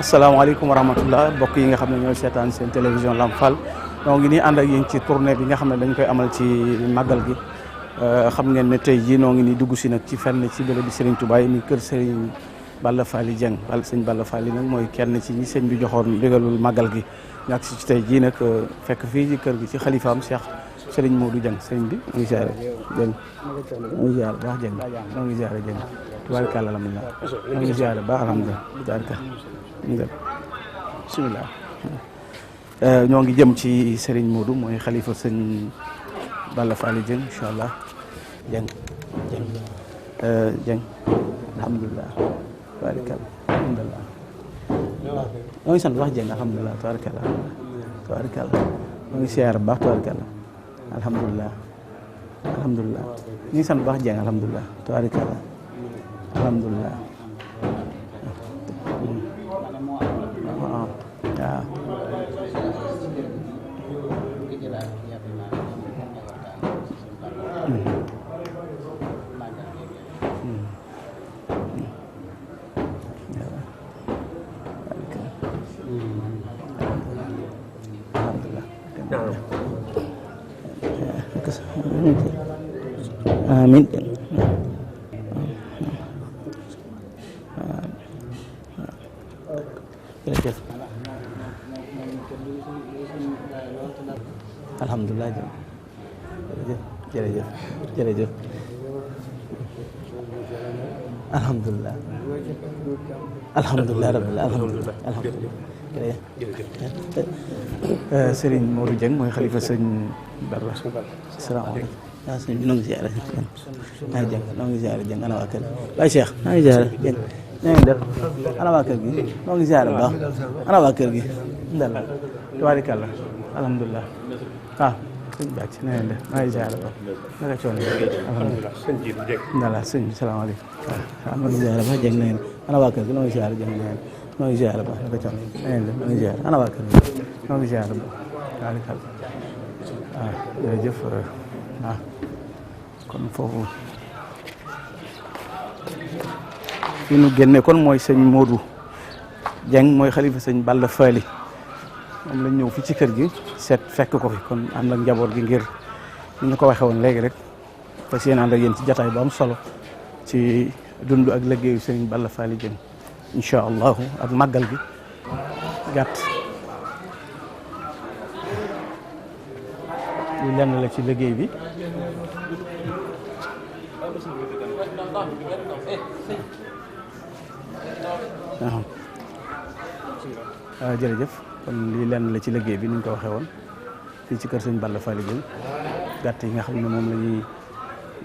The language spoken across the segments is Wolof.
asalaamaaleykum wa rahmatullah mbokk yi nga xam ne ñooy seetaan seen télévision Lamp Fall donc ngi nii ànd ak yéen ci tournée bi nga xam ne dañ koy amal ci màggal gi xam ngeen ne tey jii noo ngi nii dugg si nag ci fenn ci bërëb bi Serigne Touba yi muy kër Serigne Balla Fally Dieng sëñ Balla Fally nag mooy kenn ci ñi sëñ bi joxoon ndigalul màggal gi ñàkk si ci tey jii nag fekk fii ci kër gi ci xalifaam Cheikh Serigne Modou Dieng sëñ bi mu ngi ziare Dieng mu ngi ziare baax Dieng moo ngi ziare Dieng tubaarkàlla alhamdulilah moo ngi ziare baax alhamdulilah bismillah ñoo ngi jëm ci Serigne Modou mooy xalifa sëñ Balla Fally Dieng incha allah Dieng Dieng alhamdulilah tubaarkàlla alhamdulilah ñoo ngi sant wax Dieng alhamdulilah tubaarkàlla ñoo ngi siyaar baax tubaarkàlla alhamdulilah alhamdulilah ñu ngi sant baax Dieng alhamdulilah tubaarkàlla alhamdulilah waaw amin jërëjëf alhamdulilah jërëjëf jërëjëf alhamdulilah alhamdulilah rabbil alhamdulilah Serigne Modou Dieng mooy xalifa sëñ Balla asalaamaaleykum waaw sëñ bi noo ngi ziare maa ngi Dieng noo ngi ziare Dieng ana waa kër Baye Cheikh maa ngi ziare Dieng na ngeen def ana waa kër gi noo ngi ziare bu baax ana waa kër gi ndala tubaarikàlla alhamdulilah waaw sëñ bàcc na ngeen def maa ngi ziare ba naka coono alhamdulilah ndala sëñ bi salaamaaleykum waaw maa ngi ziare ba Dieng na ngeen ana waa kër gi noo ngi ziare Dieng na ngeen noo ngi ziare ba naka coono na ngeen def noo ngi ziare ana waa kër gi noo ngi ziare ba tubaarikàlla waaw jërëjëf waaw kon foofu fi nu génne kon mooy sëñ Modou Dieng mooy xalifa sëñ Balla Fally moom lañ ñëw fi ci kër gi seet fekk ko fi kon ànd ak njaboot gi ngir ni ñu ko waxee woon léegi rek fas yéene ànd ak yéen ci jataay bu am solo ci dund ak liggéeyu sëñ Balla Fally Dieng incha allahu ak màggal gi gàtt lu lenn la ci liggéey bi waaw jërëjëf kon lii lenn la ci liggéey bi ni ñu ko waxee woon fii ci kër sëñ Balla Fally Dieng gàtt yi nga xam ne moom la ñuy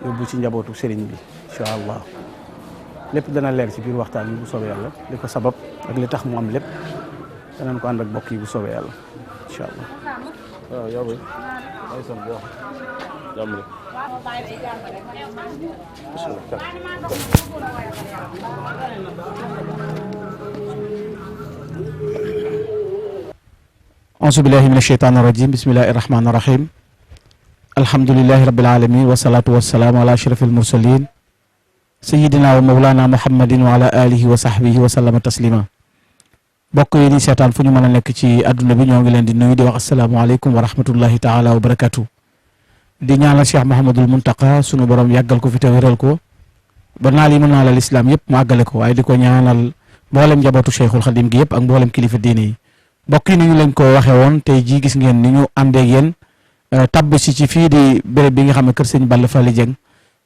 yóbbu ci njabootu sëriñ bi incha allah lépp dana leer ci biir waxtaan yi bu soobee yàlla li ko sabab ak li tax mu am lépp danañ ko ànd ak mbokk yi bu soobee yàlla incha allah waaw yow bi ay son bo jàmm rek auzu billahi min asheytaan irajim bismillahi irrahmani irrahim alhamdulilahi rabbil alamin wasalatu wasalaamu ala ashraf almursalin sayidina wa mawlana muhammadin wa ala alihi wa sahbihi wa sallama taslima bokk yi ni seetaan fu ñu mën a nekk ci adduna bi ñoo ngi leen di nuyu di wax asalaamaaleykum wa rahmatullahi taala wa barakatu di ñaanal Cheikh Mahamadul Muntaqa sunu borom yàggal ko fi te wéral ko ba naal yi mën naa la lislaam yëpp mu àggale ko waaye di ko ñaanal mboolem njabootu Cheikhul Xadim gi yëpp ak mboolem kilifa diine yi mbokk yi ni ñu leen ko waxee woon tey jii gis ngeen ni ñu àndeeg yéen tabb si ci fii di béréb bi nga xam ne kër sëñ Balla Fally Dieng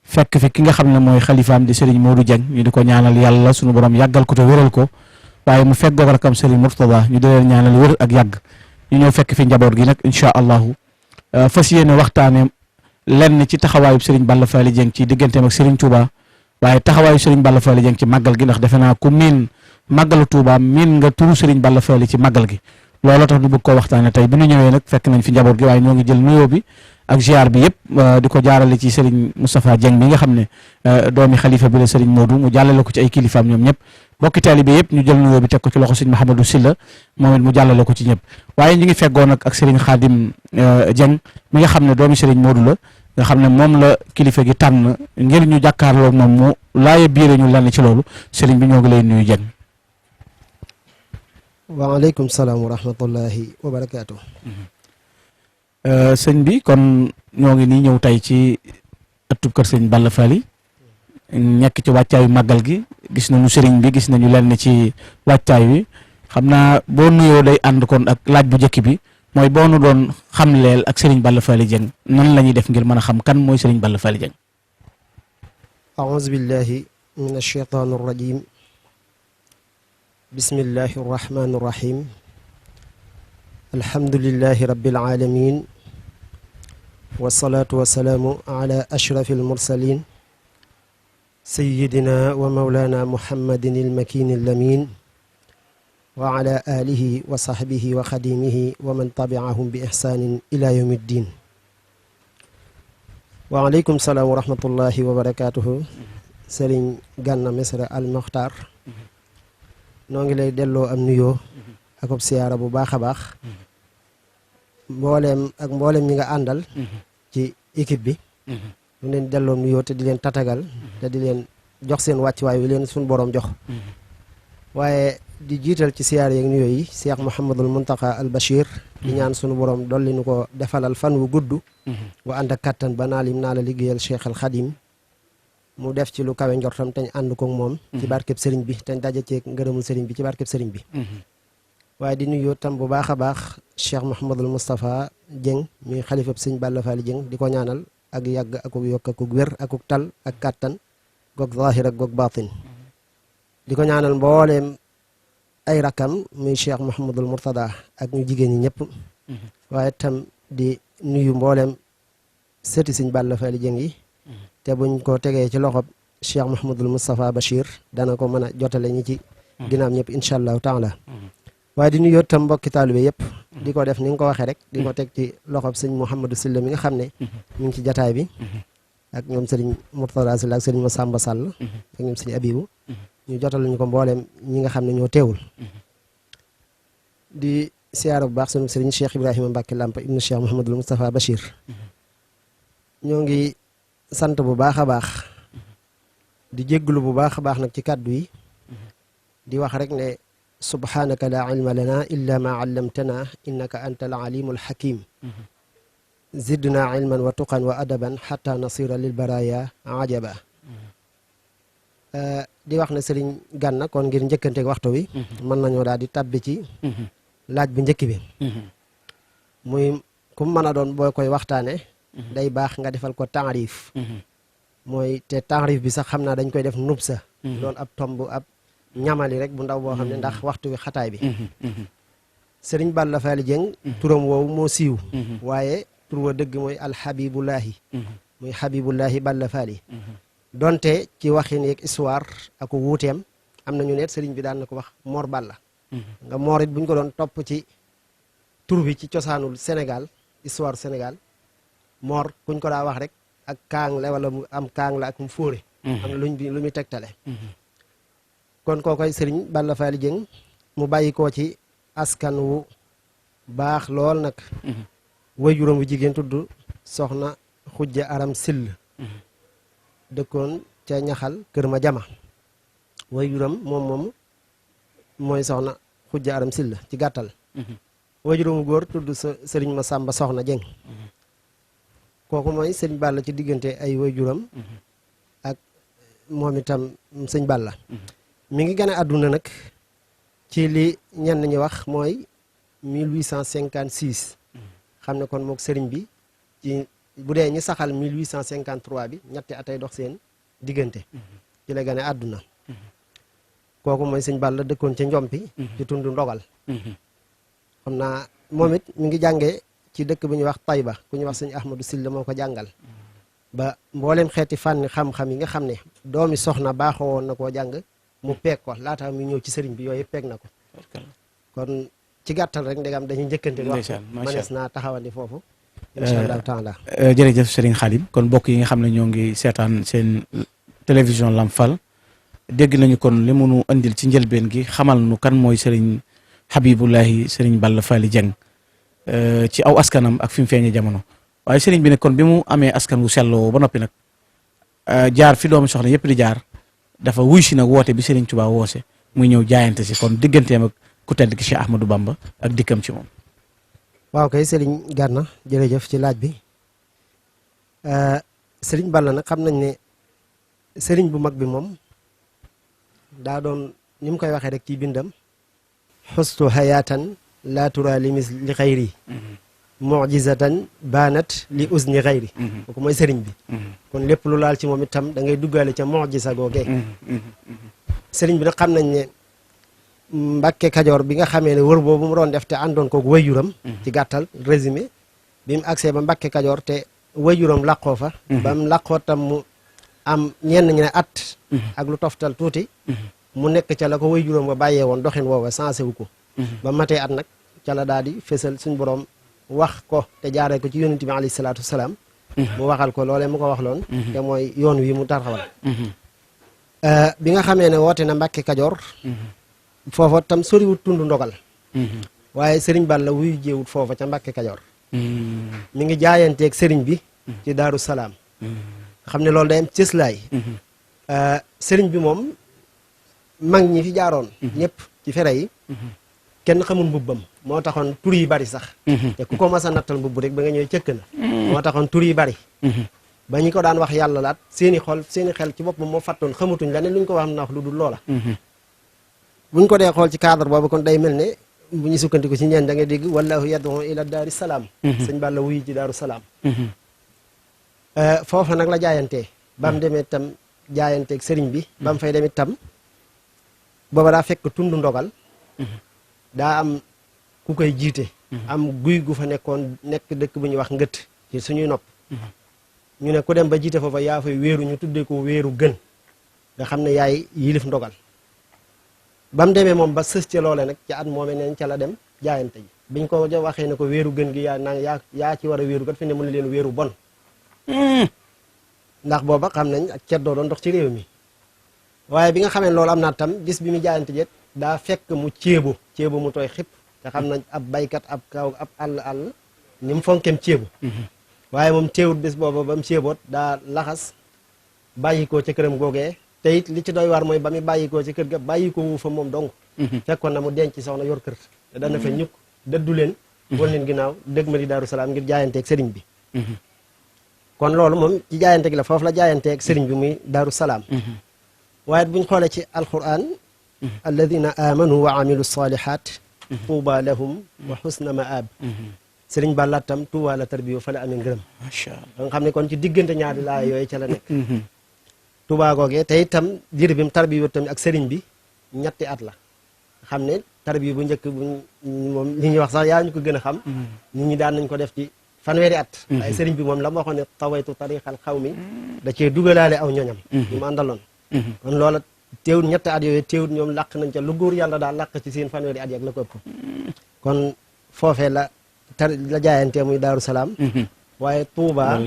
fekk fi ki nga xam ne mooy xalifaam di Serigne Modou Dieng ñu di ko ñaanal yàlla sunu borom yàggal ko te wéral ko waaye mu fekk goog rakam Serigne Mourtada ñu di leen ñaanal wér ak yàgg ñu ñëw fekk fi njaboot gi nag incha allahu fas yéene waxtaane lenn ci taxawaayu Serigne Balla Fally Dieng ci digganteem ak Serigne Touba waaye taxawaayu Serigne Balla Fally Dieng ci màggal gi ndax defe naa ku miin màggalu Touba miin nga turu Serigne Balla Fally ci màggal gi looloo tax ñu bëgg koo waxtaane tey bi ñu ñëwee nag fekk nañ fi njaboot gi waaye ñoo ngi jël nuyoo bi ak ziar bi yëpp di ko jaarale ci Serigne Moustapha Dieng mi nga xam ne doomi xalifa bi la Serigne Modou mu jàllale ko ci ay kilifaam ñoom ñëpp bokki taalibe yëpp ñu jël nuyoo bi teg ko ci loxo Serigne Mahamadou Sylla moom it mu jàllale ko ci ñëpp waaye ñi ngi feggoon nag ak Serigne Khadim Dieng mi nga xam ne doomi Serigne Modou la nga xam ne moom la kilifa gi tànn ngir ñu jàkkaarloo moom mu laaye biire ñu lenn ci loolu Serigne bi ñoo ngi lay nuyu Dieng. waaleykum salaam wa rahmatullahi wa barakaatu. sëñ bi kon ñoo ngi nii ñëw tey ci ëttub kër sëñ Balla Fally nekk ci wàccaayu màggal gi gis nañu sëriñ bi gis nañu lenn ci wàccaay wi xam naa boo nuyoo day ànd kon ak laaj bu njëkk bi mooy boo nu doon xamleel ak sëriñ Balla Fally Dieng nan la ñuy def ngir mën a xam kan mooy sëriñ Balla Fally Dieng. aouzu billahi min ashaytaani rajim. bismillahi rahmaani rahim. alhamdulillahi rabbil alamin. wasalaatu wasalaamu ala ashrafil mursalin. sayyidina wa mawlana muhammadin ilmakin allamin. wa ala alihi wa sahbihi wa xadimihi wa man tabiahum bi ihsanin ila yawmi ddin. waaleykum salaam wa rahmatullahi wa barakatuhu. Sëriñ Gana Messere Al Mokhtar. noo ngi lay delloo am nuyoo ak siyaara bu baax a baax. mbooleem ñi nga àndal ci équipe bi ñu leen delloo nuyoo te di leen tatagal te di leen jox seen wàccuwaay wi leen suñu boroom jox. waaye di jiital ci siyaar yeeg nuyoo yi Cheikh Mouhamadul Mountakha Al Bachir di ñaan suñu boroom dolli nu ko defalal fan wu gudd wa ànd ak kattan ba naalim naa la liggéeyal Cheikh Al Khadim mu def ci lu kawe njortam te ñu ànd ko moom ci barkeb sëriñ bi te ñu daje ceeg ngërëmul sëriñ bi ci barkeb sëriñ bi. waaye di nuyu tam bu baax a baax Cheikh Mouhamadul Moustapha Dieng muy xalifab sëñ Balla Fally Dieng di ko ñaanal ak yàgg akuk yokk akuk wér akuk tal ak kàttan goog zahir ak goog baatin. di ko ñaanal mbooleem ay rakam muy Cheikh Mouhamadul Mourtada ak ñu jigéen ñi ñëpp. waaye tam di nuyu mbooleem sëti sëñ Balla Fally Dieng yi. te buñ ko tegee ci loxob Cheikh Mouhamadul Moustapha Bachir dana ko mën a jotale ñi ci ginnaaw ñëpp incha allahu taala. waaye di nuyu tam mbokki taalibe yëpp di ko def ni nga ko waxee rek di ko teg ci loxob sëñ Mouhamadou Sylla mi nga xam ne mi ngi ci jataay bi ak ñoom sëriñ Mourtada Sylla ak sëriñ Massamba Sall ak ñoom sëriñ Abibu ñu jotal ñu ko mbooleem ñi nga xam ne ñoo teewul. di siyaara bu baax sunu sëriñ Cheikh Ibrahima Mbacke Lampa ibnu Cheikh Mouhamadul Moustapha Bachir. ñoo ngi sant bu baax a baax di jégglu bu baax a baax nag ci kàddu yi di wax rek ne subhanaka la ilma lana illa ma allamtana innaka anta al alimu al hakim zidna ilman wa tuqan wa adaban xata nasira lil baraya ajaba. di wax ne sëriñ Gana kon ngir njëkkanteeg waxtu wi mën nañoo daal di tàbbi ci laaj bu njëkk bi muy ku mën a doon boo koy waxtaane day baax nga defal ko taarif mooy te taarif bi sax xam naa dañ koy def nubsa doon ab tomb ab ñamali rek bu ndaw boo xam ne ndax waxtu wi xataay bi. sëriñ Balla Fally Dieng turam woowu moo siiw waaye tur wa dëgg mooy alxabibullahi muy xabibullahi Balla Fally donte ci waxin yeeg histoire ak wuuteem am nañu net sëriñ bi daan na ko wax Mor Balla nga Mor it buñ ko doon topp ci tur bi ci cosaanul Sénégal histoire Sénégal Mor kuñ ko daa wax rek ak kaang la wala mu am kaang la ak mu fóore am na lu muy tegtale. kon kookoy sëriñ Balla Fally Dieng mu bàyyi koo ci askan wu baax lool nag waajuram wu jigéen tudd soxna Xujja Aram Sill dëkkoon ca ñaxal kër ma jama waajuram moom mooy soxna Xujja Aram Sill ci gàttal. waajuram wu góor tudd sëriñ Massamba Soxna Dieng kooku mooy sëriñ Balla ci diggante ay waajuram ak moom itam sëñ Balla mi ngi gane àdduna nag ci li ñenn ñi wax mooy 1856 xam ne kon mook sëriñ bi ci bu dee ñi saxal 1853 bi ñetti atay dox seen diggante ci la gane àdduna kooku mooy sëñ Balla dëkkoon ca Njompi ci tund Ndogal xam naa moom it mi ngi jàngee ci dëkk bu ñuy wax Tayba ku ñuy wax sëñ Ahmadou Sylla moo ko jàngal ba mbooleem xeeti fànni xam-xam yi nga xam ne doomi soxna baaxoo woon na koo jàng mu peeg ko laata muy ñëw ci sëriñ bi yooyu peeg na ko kon ci gàttal rek ndegam dañuy njëkkante wax manees naa taxawandi foofu incha allahu taala. jërëjëf Serigne Khadim kon mbokk yi nga xam ne ñoo ngi seetaan seen télévision Lamp Fall dégg nañu kon li mu nu andil ci njëlbeen gi xamal nu kan mooy Serigne Habibullahi Serigne Balla Fally Dieng ci aw askanam ak fi mu feeñee jamono waaye Serigne bi ne kon bi mu amee askan wu selloo ba noppi nag jaar fi doomu soxna yëpp di jaar dafa wuy si nag woote bi Serigne Touba woose muy ñëw jaayante si kon digganteem ak ku tedd ki Cheikh Ahmadou Bamba ak dikkam ci moom. waaw kay Serigne Gana jërëjëf ci laaj bi Serigne Balla nag xam nañ ne Serigne bu mag bi moom daa doon ni mu koy waxee rek ci bindam xustu hayatan laa tura li xayri mujizatan baanat li usni xayri kooku mooy Serigne bi kon lépp lu laal ci moom itam da ngay duggaale ca mujiza googee Serigne bi nag xam nañ ne Mbàkke Kajoor bi nga xamee ne wër boobu mu doon def te àndoon koog wayjuram ci gàttal résumé bi mu agsee ba Mbàkke Kajoor te wayjuram làqoo fa ba mu làqoo tam mu am ñenn ñu ne at ak lu toftal tuuti mu nekk ca la ko wayjuram ba bàyyee woon doxin woowa sensé wu ko ba matee at nag ca la daal di fésal suñ borom wax ko te jaaree ko ci yonent bi alayhi salaatu wasalaam mu waxal ko loolee mu ko wax loon te mooy yoon wi mu taxawal bi nga xamee ne woote na Mbàkke Kajoor foofa tam soriwut tund ndogal waaye Serigne Balla wuyu jéewut foofa ca Mbàkke Kajoor mi ngi jaayanteeg Serigne bi ci Daaru Salaam xam ne loolu day am cëslaay Serigne bi moom mag ñi fi jaaroon ñëpp ci fere yi kenn xamul mbubbam moo taxoon tur yi bari sax te ku ko mas a nattal mbubb rek ba nga ñëwee cëkk na moo taxoon tur yi bari ba ñi ko daan wax yàlla laat seeni xel ci boppam moo fàttoon xamatuñ la ne lu ñu ko wax na wax lu dul loola buñ ko dee xool ci cadre boobu kon day mel ne bu ñu sukkandiku ci ñeen da nga dégg wallahu yad'u ila daari salaam sëñ Balla wuyu ci daaru salaam foofa nag la jaayantee ba mu demee tam jaayanteeg sëriñ bi ba mu fay demee tam booba daa fekk tund ndogal daa am ku koy jiite am guy gu fa nekk dëkk bu ñuy wax ngët ci suñuy nopp ñu ne ku dem ba jiite foofa yaa fay wéeru ñu tuddee ko wéeru gën nga xam ne yaay yilif ndogal ba mu demee moom ba sës ca loole nag ca at moomee neen ca la dem jaayante ji biñ ko waxee ne ko wéeru gën gi yaa ci war a wéeru kat fi ne mën na leen wéeru bon ndax booba xam nañ ak ceddoo doon dox ci réew mi waaye bi nga xamee loolu am naa tam bis bi mu jaayante jet daa fekk mu ceebu mu tooy xip te xam nañ ab baykat ab kaw ab àll ni mu fonkem ceebu waaye moom teewut bis booba ba mu ceeboot daa laxas bàyyikoo ca këram googee te it li ci doy waar mooy ba mu bàyyikoo ci kër ga bàyyikoo wu fa moom dong fekkoon na mu denc soxna yor kër te dana fa ñukk dëddu leen won leen ginnaaw dëgg ma di Daaru Salaam ngir jaayanteeg sëriñ bi kon loolu moom ci jaayante gi la foofu la jaayanteeg sëriñ bi muy Daaru Salaam waaye buñ xoolee ci alquran alladina amanu wa amilu salihat tuuba lahum wa xusna maab sëriñ Balla tam tuuba la tarbiyo fa la amee ngërëm macha allah nga xam ne kon ci diggante ñaari laa yooyu ca la nekk tuuba googee te itam diir bi mu tarbiyo tamit ak sëriñ bi ñetti at la xam ne tarbiyo bu njëkk bu moom li ñuy wax sax yaa ñu ko gën a xam nit ñi daan nañ ko def ci fanweeri at waaye sëriñ bi moom la ma waxoon ne tawaytu tariqal xaw mi da cee dugalaale aw ñoñam ñu ma àndaloon kon loola teewut ñetti at yooyu teewut ñoom làq nañ ca lu góor yàlla daal làq ci seen fanweeri at yak la ko ëpp kon foofee la jaayantee muy Daaru Salaam waaye Tuuba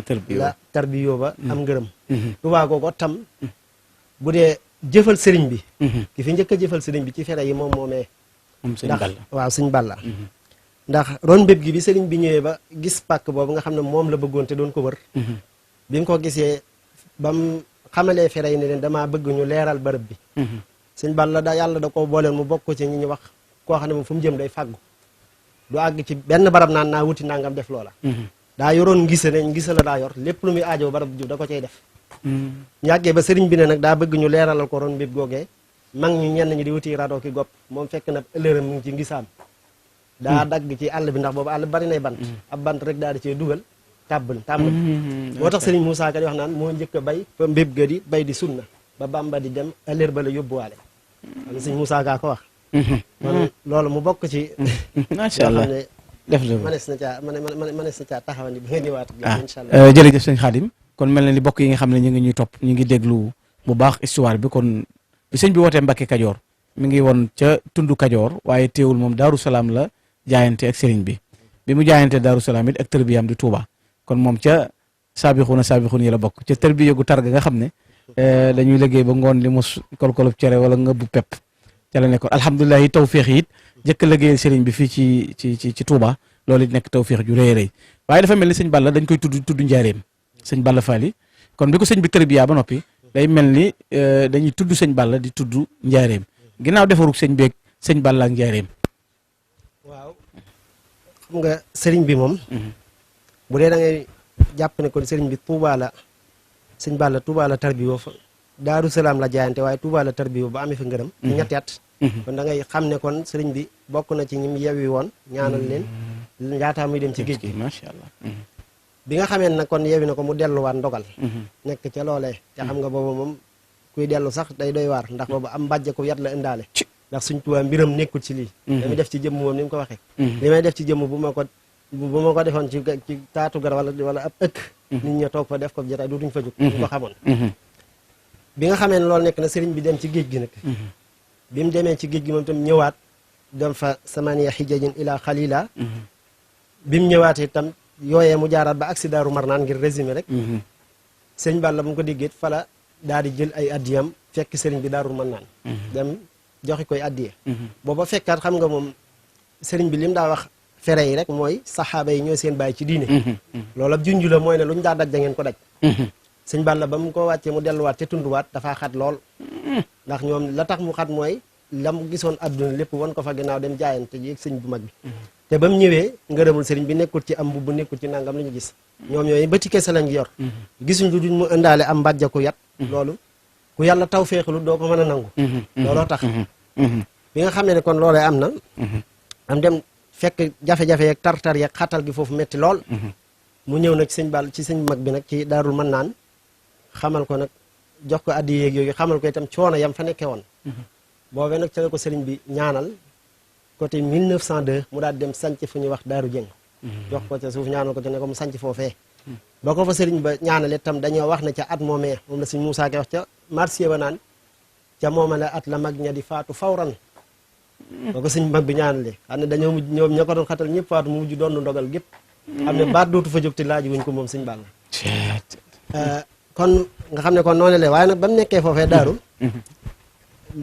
la tarbiyo ba am ngërëm Tuuba googu tam bu dee jëfal sëriñ bi ki fi njëkk a jëfal sëriñ bi ci fere yi moom moomee ndax waaw sëñ Balla ndax ron mbéb gi bi sëriñ bi ñëwee ba gis pàkk boobu nga xam ne moom la bëggoon te doon ko wër bi mu ko gisee bam xamalee fere yi ne leen damaa bëgg ñu leeral bërëb bi sëñ Balla da yàlla da ko booleen mu bokk ci ñi ñu wax koo xam ne moom fu mu jëm day fàggu du àgg ci benn barab naan naa wuti nangam def loola daa yoroon ngisa ne ngisa la daa yor lépp lu muy aajoo barab jub da ko cay def yàggee ba sëriñ bi ne nag daa bëgg ñu leeralal ko ron mbéb googee mag ñu ñenn ñi di wuti rado ki gopp moom fekk na ëllëram mu ngi ci ngisaam daa dagg ci àll bi ndax boobu àll bari nay bant ab bant rek daal di cee dugal tàmbal moo tax sëriñ Moussa Ka di wax naan moo njëkk a bay fa mbéb ga di bay di sunna ba Bamba di dem ëllër ba la yóbbuwaale xam sëriñ Moussa Ka ko wax kon loolu mu bokk ci macha allah xam ne def la mënees na caa taxawandi bi nga ñëwaat incha allah jërëjëf sëñ Khadim kon mel na ni bokk yi nga xam ne ñu ngi ñuy topp ñu ngi déglu bu baax histoire bi kon bi sëñ bi wootee Mbacke Kajoor mi ngi woon ca tundu Kajoor waaye teewul moom Daaru Salaam la jaayante ak sëriñ bi mu jaayante Daaru Salaam it ak tërbiyaam di Touba kon moom ca saabixuuna yi la bokk ca tërbiya gu tar ga nga xam ne dañuy liggéey ba ngoon li mos kolkolub cere wala nga bu pepp ca la nekkoon alhamdulilah yi tawféex it jëkk liggéeyal sëriñ bi fii ci Touba loolu it nekk tawféex ju rëy rëy waaye dafa mel ni sëñ Balla dañ koy tudd njaareem sëñ Balla Faali kon bi ko sëñ bi tërbiya ba noppi day mel ni dañuy tudd sëñ Balla di tudd njaareem ginnaaw defarug sëñ beeg sëñ Balla ak njaareem xam nga sëriñ bi moom bu dee da ngay jàpp ne kon sëriñ bi Tuubaa la sëñ Balla Tuubaa la tarbiyoo fa Daaru Salaam la jaayante waaye Tuubaa la tarbiyoo ba amee fa ngërëm ci ñetti at kon da ngay xam ne kon sëriñ bi bokk na ci ñim yewwi woon ñaanal leen njaataa muy dem ci géej gi macha allah bi nga xamee nag kon yewwi na ko mu delluwaat ndogal nekk ca loolee te xam nga boobu moom kuy dellu sax day doy waar ndax boobu am mbàjje ko yat la indaale ndax suñ Tuubaa mbiram nekkul ci lii damuy def ci jëmm moom ni mu ko waxee li may def ci jëmm bu ma ko defoon ci taatu gara wala ab ëkk nit ña toog fa def ko jotaay dutuñ fa jóg ñu ko xamoon bi nga xamee ne loolu nekk na sëriñ bi dem ci géej gi nag bi mu demee ci géej gi moom tam ñëwaat dem fa samaniya xijajin ila xalila bi mu ñëwaatee itam yooyee mu jaaraat ba agsi Daaru Marnaan ngir résumé rek sëñ Balla bu mu ko déggee fala daal di jël ay addiyam fekk sëriñ bi Daaru Marnaan dem joxe koy addiye booba fekkaat xam nga moom sëriñ bi lim daa wax fere yi rek mooy saxaaba yi ñoo seen bàyyi ci diine loolu ab junju la mooy ne lu ñu daa daj da ngeen ko daj sëñ Balla ba mu ko wàccee mu delluwaat ca tunduwaat dafaa xat lool ndax ñoom la tax mu xat mooy la mu gisoon adduna lépp wan ko fa gannaaw dem jaayante ji ak sëñ bu mag bi te ba mu ñëwee ngërëmul sëriñ bi nekkul ci am mbubb nekkul ci nangam la ñu gis ñoom yooyu ba ci kese lañ yor gisuñ lu duñ mu indaale am mbàjjaku yat loolu ku yàlla taw féexalu doo ko mën a nangu looloo tax bi nga xamee ne kon loolee am na am dem fekk jafe-jafe yeeg tartar yeeg xatal gi foofu metti lool mu ñëw nag sëñ Balla ci sëñ mag bi nag ci Daarul Mannaan xamal ko nag jox ko addi yeeg yooyu xamal ko itam coono yam fa nekkee woon boobee nag ca la ko sëriñ bi ñaanal côté 1902 mu daal dem sanc fu ñuy wax Daaru Jëng jox ko ca suuf ñaanal ko ca ne ko mu sanc foofee ba ko fa sëriñ ba ñaanal itam dañoo wax ne ca at moomee moom la sëñ Moussa Ka wax ca marché ba naan ca moomale at la mag ña di faatu fawran boo ko sëñ mag bi ñaanalee xam ne dañoo mujj ñoom ña ko doon xatal ñëpp faatu mu mujj doon ndogal gépp xam ne baat dootu fa jóg te laaj wuñ ko moom sëñ Balla kon nga xam ne kon noonu la waaye nag ba mu nekkee foofee daaru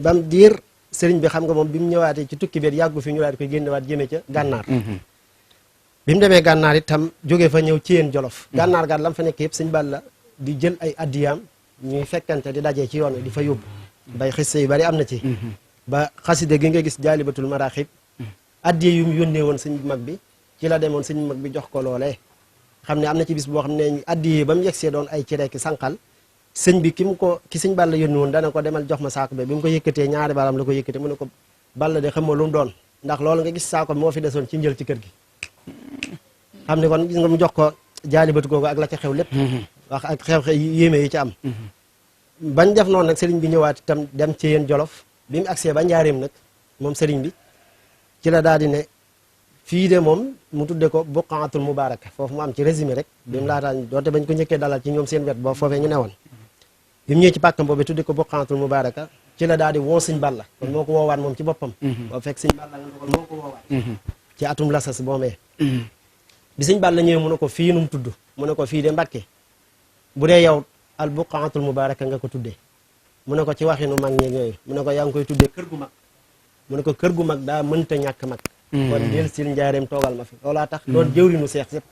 ba mu diir sëriñ bi xam nga moom bi mu ñëwaatee ci tukki beet yàggu fi ñu daal di koy génnewaat jëme ca gànnaar bi mu demee gànnaar itam jógee fa ñëw ci yéen jolof gànnaar gaat lam fa nekk yëpp sëñ Balla di jël ay addiyaam ñuy fekkante di dajee ci yoon wi di fa yóbbu bay xisse yu bari am na ci ba xaside gi nga gis jaalibatul maraaxib addiye yu mu yónnee woon sëñ mag bi ci la demoon sëñ mag bi jox ko loolee xam ne am na ci bis boo xam ne addiye ba mu yegsee doon ay cere ki sànqal sëñ bi ki sëñ Balla yónni woon dana ko demal jox ma saako be bi mu ko yëkkatee ñaari baaraam la ko yëkkatee mu ne ko Balla de xam ma lu mu doon ndax loolu nga gis saako moo fi desoon ci njël ci kër gi xam ne kon gis nga mu jox ko jaalibatu googu ak la ca xew lépp wax ak xew-xew yéeme yi ci am bañ def noonu nag sëriñ bi ñëwaat itam dem ci yéen jolof bi mu agsee ba njaareem nag moom sëriñ bi ci la daal di ne fii de moom mu tudde ko buqaatul mubaaraka foofu mu am ci résumé rek bi mu laataa doonte bañ ko njëkkee dalal ci ñoom seen wet boo foofee ñu newoon bi mu ñëwee ci pàkkam boobu tudde ko buqaatul mubaaraka ci la daal di woo sëñ Balla kon moo ko woowaat moom ci boppam boo fekk sëñ Balla nga kon moo ko woowaat ci atum lasas boomee bi sëñ Balla ñëwee mu ne ko fii nu mu tudd mu ne ko fii de Mbàkke bu dee yow al buqaatul mubaaraka nga ko tuddee mu ne ko ci waxinu mag ñeeg yooyu mu ne ko yaa ngi koy tuddee kër gu mag mu ne ko kër gu mag daa mënta ñàkk mag kon del sil njaareem toogal ma fi loolaa tax doon jëwrinu seex yëpp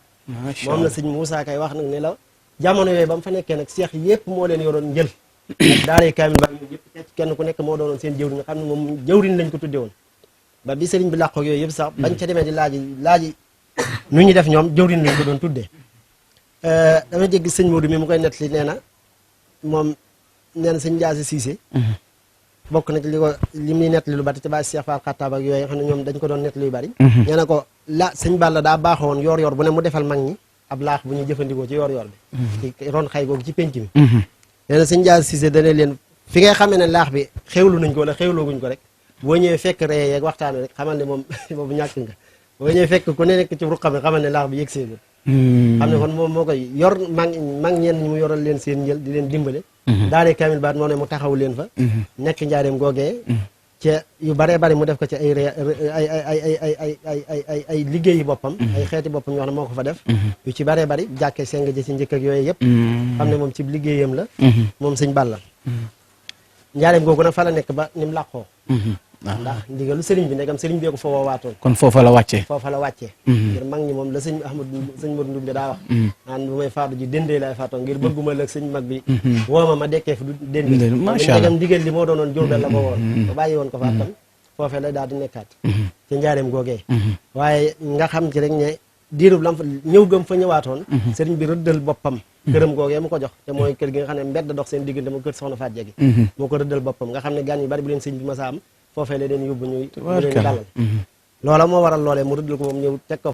moom la sëñ Moussa Kay wax nag ne la jamono yooyu ba mu fa nekkee nag seex yëpp moo leen yoroon njël ak daaray kaamil ba ñu yëpp kenn ku nekk moo doonoon seen jëwriñ nga xam ne moom jëwriñ lañ ko tuddee woon ba bi sëriñ bi làqoog yooyu yëpp sax bañ ca demee di laaji nu ñu def ñoom jëwriñ lañ ko doon tuddee dama jéggi sëñ Modou mi mu koy nettali nee na moom nee na sëñ Jaasi Siise bokk na ci li muy nettali lu bari te bàyyi Cheikh Fall Xattaab ak yooyu xam ne ñoom dañ ko doon nettali yu bari nee na ko sëñ Balla daa baaxoon yor bu ne mu defal mag ñi ab laax bu ñuy jëfandikoo ci yor bi ci ron xay googu ci penc mi nee na sëñ Jaasi Siise dana leen fi ngay xamee ne laax bi xewlu nañ ko wala xewlooguñ ko rek boo ñëwee fekk ree yeeg waxtaan rek xamal ne moom boobu ñàkk nga boo ñëwee fekk ku ne nekk ci ruqam rek xamal ne laax bi yëg seegul xam ne kon moom moo koy yor mag ñenn ñi mu yoral leen seen njël di leen dimbale daare kamil baat moo ne mu taxaw leen fa nekk njaareem googee ca yu baree bari mu def ko ci ay liggéeyi boppam ay xeeti boppam yoo xam ne moo ko fa def yu ci baree bari jàkkee seng ji ci njëkk ak yooyu yëpp xam ne moom ci liggéeyam la moom sëñ Balla njaareem googu nag fa la nekk ba ni mu làqoo ndax ndigalu sëriñ bi ndegam sëriñ bee ko fa woowaatoon kon foofa la wàccee ngir mag ñi moom la sëñ Modou Ndumbe daa wax naan bu may faatu ji déndee laay faatoo ngir bëgguma lëg sëñ mag bi wooma ma dekkee fi du déndee macha allah ndegam ndigal li moo doonoon Jurbel la ko woon ba bàyyi woon ko fa tam foofee lay daal di nekkaat ci njaareem googee waaye nga xam ci rek ne diirub lam fa ñëw gëm fa ñëwaatoon sëriñ bi rëddal boppam këram googee mu ko jox te mooy kër gi nga xam ne mbedd dox seen diggante mu kër soxna Faat Jegi moo ko rëddal boppam nga xam ne gan yu bari bu leen sëñ bi ma sa am foofee la leen yóbbu ñu leen dalal loola moo waral loolee mu rëddal ko moom ñëw teg ko